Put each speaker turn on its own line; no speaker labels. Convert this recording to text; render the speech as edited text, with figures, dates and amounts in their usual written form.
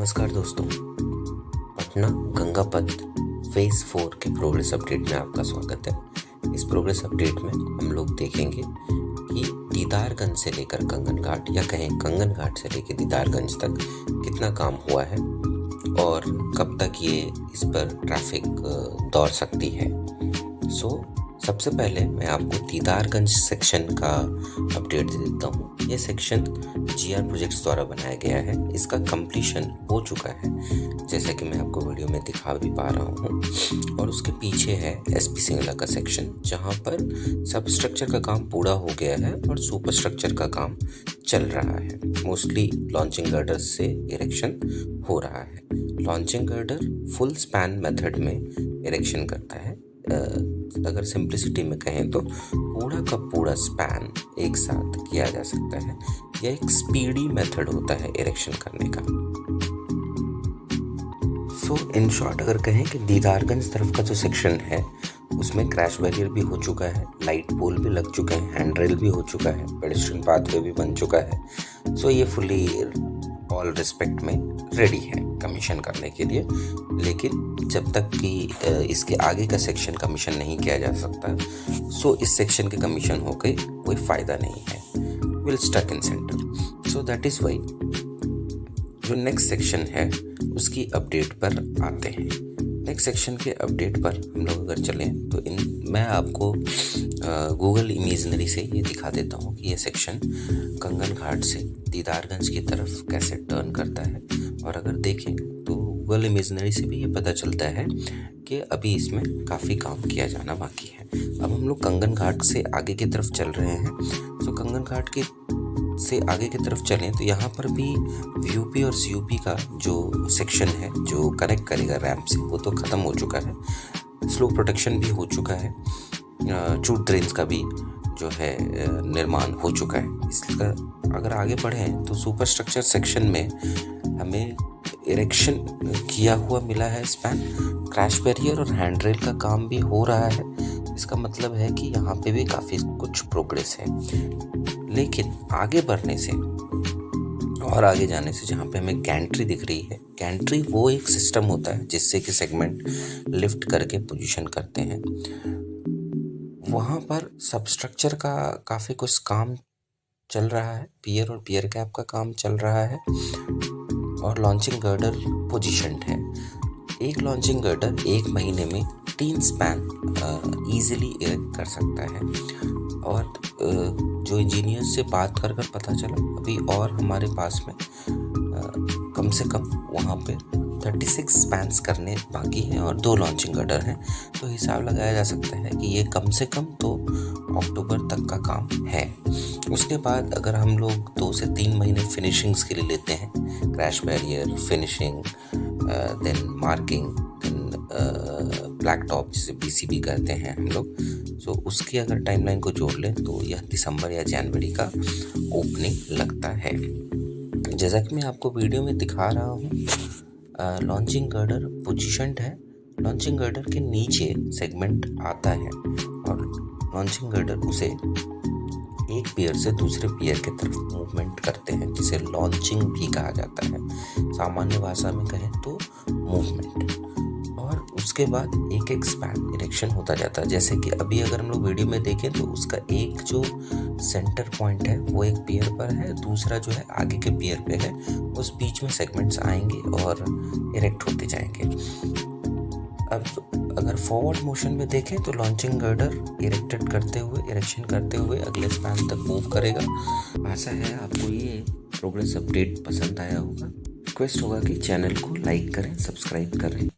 नमस्कार दोस्तों, पटना गंगा पथ फेज़ 4 के प्रोग्रेस अपडेट में आपका स्वागत है। इस प्रोग्रेस अपडेट में हम लोग देखेंगे कि दीदारगंज से लेकर कंगन घाट या कहें कंगन घाट से लेकर दीदारगंज तक कितना काम हुआ है और कब तक ये इस पर ट्रैफिक दौड़ सकती है। सबसे पहले मैं आपको दीदारगंज सेक्शन का अपडेट दे देता हूँ। ये सेक्शन जीआर प्रोजेक्ट्स द्वारा बनाया गया है। इसका कंप्लीशन हो चुका है, जैसा कि मैं आपको वीडियो में दिखा भी पा रहा हूँ। और उसके पीछे है एसपी सिंगला का सेक्शन, जहाँ पर सब स्ट्रक्चर का काम पूरा हो गया है और सुपर स्ट्रक्चर का काम चल रहा है। मोस्टली लॉन्चिंग गर्डर से इरेक्शन हो रहा है। Launching girder full span method में इरेक्शन करता है। अगर सिंप्लिसिटी में कहें तो पूरा का पूरा स्पैन एक साथ किया जा सकता है। यह एक स्पीडी मेथड होता है इरेक्शन करने का। इन शॉर्ट अगर कहें कि दीदारगंज तरफ का जो सेक्शन है उसमें क्रैश बैरियर भी हो चुका है, लाइट पोल भी लग चुके हैं, हैंड रेल भी हो चुका है, पेडेस्ट्रियन पाथवे भी बन चुका है। ये फुली ऑल रिस्पेक्ट में रेडी है कमीशन करने के लिए। लेकिन जब तक कि इसके आगे का सेक्शन कमीशन नहीं किया जा सकता, इस सेक्शन के कमीशन होकर कोई फ़ायदा नहीं है। Will stuck in centre. That is why जो नेक्स्ट सेक्शन है उसकी अपडेट पर आते हैं। नेक्स्ट सेक्शन के अपडेट पर हम लोग अगर चलें तो मैं आपको गूगल इमेजनरी से ये दिखा देता हूँ कि ये सेक्शन कंगन घाट से दीदारगंज की तरफ कैसे टर्न करता है। और अगर देखें तो गूगल इमेजनरी से भी ये पता चलता है कि अभी इसमें काफ़ी काम किया जाना बाकी है। अब हम लोग कंगन घाट से आगे की तरफ चल रहे हैं। कंगन घाट के से आगे की तरफ चलें तो यहाँ पर भी वीयूपी और सीयूपी का जो सेक्शन है जो कनेक्ट करेगा रैंप से, वो तो ख़त्म हो चुका है। स्लो प्रोटेक्शन भी हो चुका है। चूट ड्रेन्स का भी जो है निर्माण हो चुका है। इसका अगर आगे बढ़ें तो सुपर स्ट्रक्चर सेक्शन में हमें इरेक्शन किया हुआ मिला है स्पैन। क्रैश बैरियर और हैंड रेल का काम भी हो रहा है। इसका मतलब है कि यहाँ पे भी काफ़ी कुछ प्रोग्रेस है। लेकिन आगे बढ़ने से और आगे जाने से जहाँ पे हमें गैंट्री दिख रही है, गैंट्री वो एक सिस्टम होता है जिससे कि सेगमेंट लिफ्ट करके पोजीशन करते हैं। वहाँ पर सबस्ट्रक्चर का काफ़ी कुछ काम चल रहा है। पियर और पियर कैप का काम चल रहा है और लॉन्चिंग गर्डर पोजीशन्ड है। एक लॉन्चिंग गर्डर 1 महीने में 3 स्पैन ईजिली इरेक्ट कर सकता है। और जो इंजीनियर्स से बात कर पता चला अभी और हमारे पास में कम से कम वहाँ पे 36 स्पैन्स करने बाकी हैं और 2 लॉन्चिंग गर्डर हैं। हिसाब लगाया जा सकता है कि ये कम से कम तो अक्टूबर तक का काम है। उसके बाद अगर हम लोग 2 से 3 महीने फिनिशिंग्स के लिए लेते हैं, crash barrier, finishing, then marking, black top जिसे बीसीबी कहते हैं हम लोग, उसकी अगर टाइमलाइन को जोड़ लें तो यह दिसंबर या जनवरी का ओपनिंग लगता है। जैसा कि मैं आपको वीडियो में दिखा रहा हूँ, लॉन्चिंग गर्डर पोजीशन्ड है। लॉन्चिंग गर्डर के नीचे सेगमेंट आता है और लॉन्चिंग गर्डर उसे एक पियर से दूसरे पियर की तरफ मूवमेंट करते हैं, जिसे लॉन्चिंग भी कहा जाता है। सामान्य भाषा में कहें तो मूवमेंट। और उसके बाद एक एक स्पैन इरेक्शन होता जाता है। जैसे कि अभी अगर हम लोग वीडियो में देखें तो उसका एक जो सेंटर पॉइंट है वो एक पियर पर है, दूसरा जो है आगे के पियर पे है। उस बीच में सेगमेंट्स आएंगे और इरेक्ट होते जाएंगे। अब अगर फॉरवर्ड मोशन में देखें तो लॉन्चिंग गर्डर इरेक्शन करते हुए अगले स्पैन तक मूव करेगा। आशा है आपको ये प्रोग्रेस अपडेट पसंद आया होगा। रिक्वेस्ट होगा कि चैनल को लाइक करें, सब्सक्राइब करें।